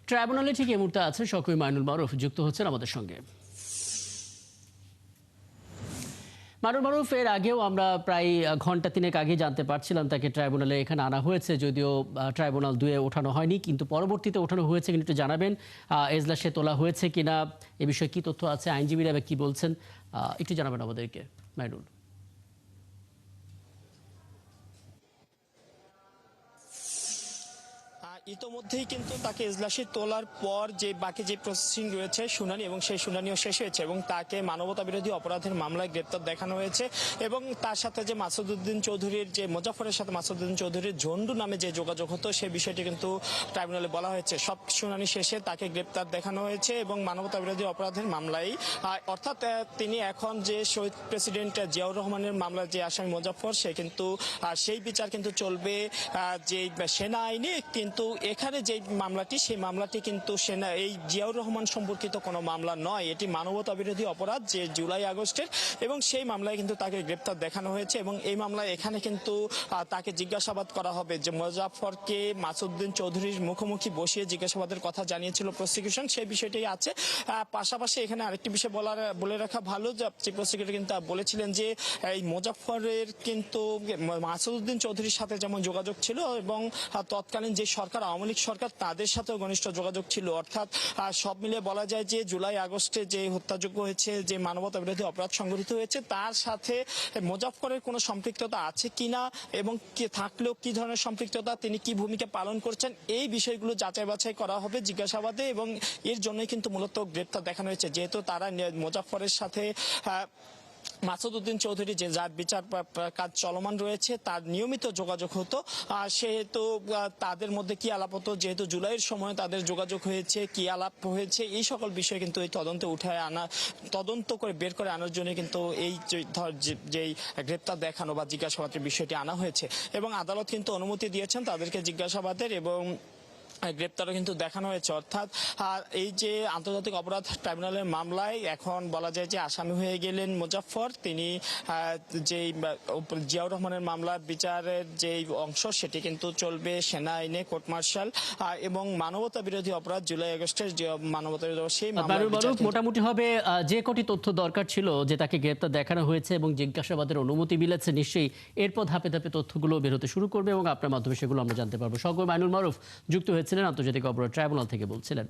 ট্রাইব্যুনালে ঠিক এই মুহূর্তে আছেন শওকত মাইনুল মারুফ, যুক্ত হচ্ছেন আমাদের সঙ্গে। মাইনুল মারুফ, এর আগেও আমরা প্রায় ঘন্টা তিনেক আগে জানতে পারছিলাম তাকে ট্রাইব্যুনালে এখানে আনা হয়েছে, যদিও ট্রাইব্যুনাল 2 ওঠানো হয়নি, কিন্তু পরবর্তীতে ওঠানো হয়েছে। কিন্তু একটু জানাবেন এজলাসে তোলা হয়েছে কিনা, এ বিষয়ে কি তথ্য আছে, আইনজীবীরা কি বলছেন, একটু জানাবেন আমাদেরকে মাইনুল। ইতোমধ্যেই কিন্তু তাকে এজলাসে তোলার পর যে বাকি যে প্রসেসিং রয়েছে শুনানি, এবং সেই শুনানিও শেষ হয়েছে এবং তাকে মানবতা বিরোধী অপরাধের মামলায় গ্রেপ্তার দেখানো হয়েছে। এবং তার সাথে যে মাসুদউদ্দিন চৌধুরীর, যে মোজাফফরের সাথে মাসুদউদ্দিন চৌধুরীর ঝন্ডু নামে যে যোগাযোগ হতো, সেই বিষয়টি কিন্তু ট্রাইব্যুনালে বলা হয়েছে। সব শুনানি শেষে তাকে গ্রেপ্তার দেখানো হয়েছে এবং মানবতা বিরোধী অপরাধের মামলায়, অর্থাৎ তিনি এখন যে শহীদ প্রেসিডেন্ট জিয়াউর রহমানের মামলার যে আসামি মোজাফফর, সে কিন্তু সেই বিচার কিন্তু চলবে যে সেনা আইনে। কিন্তু এখানে যে মামলাটি, সেই মামলাটি কিন্তু এই জিয়াউর রহমান সম্পর্কিত কোনো মামলা নয়, এটি মানবতা বিরোধী অপরাধ যে জুলাই আগস্টের, এবং সেই মামলায় কিন্তু তাকে গ্রেপ্তার দেখানো হয়েছে। এবং এই মামলায় এখানে কিন্তু তাকে জিজ্ঞাসাবাদ করা হবে। যে মোজাফফরকে মাসুদউদ্দিন চৌধুরীর মুখোমুখি বসিয়ে জিজ্ঞাসাবাদের কথা জানিয়েছিল প্রসিকিউশন, সেই বিষয়টি আছে। পাশাপাশি এখানে আরেকটি বিষয় বলে রাখা ভালো, যে প্রসিকিউটর কিন্তু বলেছিলেন যে এই মোজাফফরের কিন্তু মাসুদউদ্দিন চৌধুরীর সাথে যেমন যোগাযোগ ছিল, এবং তৎকালীন যে সরকার, আওয়ামী লীগ সরকার, তাদের সাথেও ঘনিষ্ঠ যোগাযোগ ছিল। অর্থাৎ সব মিলিয়ে বলা যায় যে জুলাই আগস্টে যে হত্যাযজ্ঞ হয়েছে, যে মানবতা বিরোধী অপরাধ সংঘটিত হয়েছে, তার সাথে মোজাফফরের কোনো সম্পৃক্ততা আছে কিনা, এবং থাকলেও কি ধরনের সম্পৃক্ততা, তিনি কি ভূমিকা পালন করছেন, এই বিষয়গুলো যাচাই বাছাই করা হবে জিজ্ঞাসাবাদে। এবং এর জন্যই কিন্তু মূলত গ্রেপ্তার দেখানো হয়েছে, যেহেতু তারা মোজাফফরের সাথে মাসুদউদ্দিন চৌধুরী যে যার বিচার কাজ চলমান রয়েছে, তার নিয়মিত যোগাযোগ হতো। সেহেতু তাদের মধ্যে কি আলাপ হতো, যেহেতু জুলাইয়ের সময় তাদের যোগাযোগ হয়েছে, কি আলাপ হয়েছে, এই সকল বিষয় কিন্তু এই তদন্তে উঠায় আনা, তদন্ত করে বের করে আনার জন্য কিন্তু এই যেই গ্রেপ্তার দেখানো বা জিজ্ঞাসাবাদের বিষয়টি আনা হয়েছে। এবং আদালত কিন্তু অনুমতি দিয়েছেন তাদেরকে জিজ্ঞাসাবাদের, এবং গ্রেপ্তারও কিন্তু দেখানো হয়েছে। অর্থাৎ এই যে আন্তর্জাতিক অপরাধ ট্রাইব্যুনালের মামলায় এখন বলা যায় যে আসামি হয়ে গেলেন মোজাফফর। তিনি যেই জিয়াউর রহমানের মামলার বিচারের যে অংশ, সেটি কিন্তু চলবে সেনা আইনে, কোর্ট মার্শাল, এবং মানবতা বিরোধী অপরাধ জুলাই আগস্টের যে মানবতা বিরোধী, সেই মোটামুটি হবে যে কটি তথ্য দরকার ছিল, যে তাকে গ্রেপ্তার দেখানো হয়েছে এবং জিজ্ঞাসাবাদের অনুমতি মিলেছে, নিশ্চয়ই এরপর ধাপে ধাপে তথ্যগুলো বেরোতে শুরু করবে এবং আপনার মাধ্যমে সেগুলো আমরা জানতে পারবো। শওকত মাইনুল মারুফ যুক্ত হয়েছিলেন আন্তর্জাতিক অপরাধ ট্রাইব্যুনাল থেকে, বলছিলেন।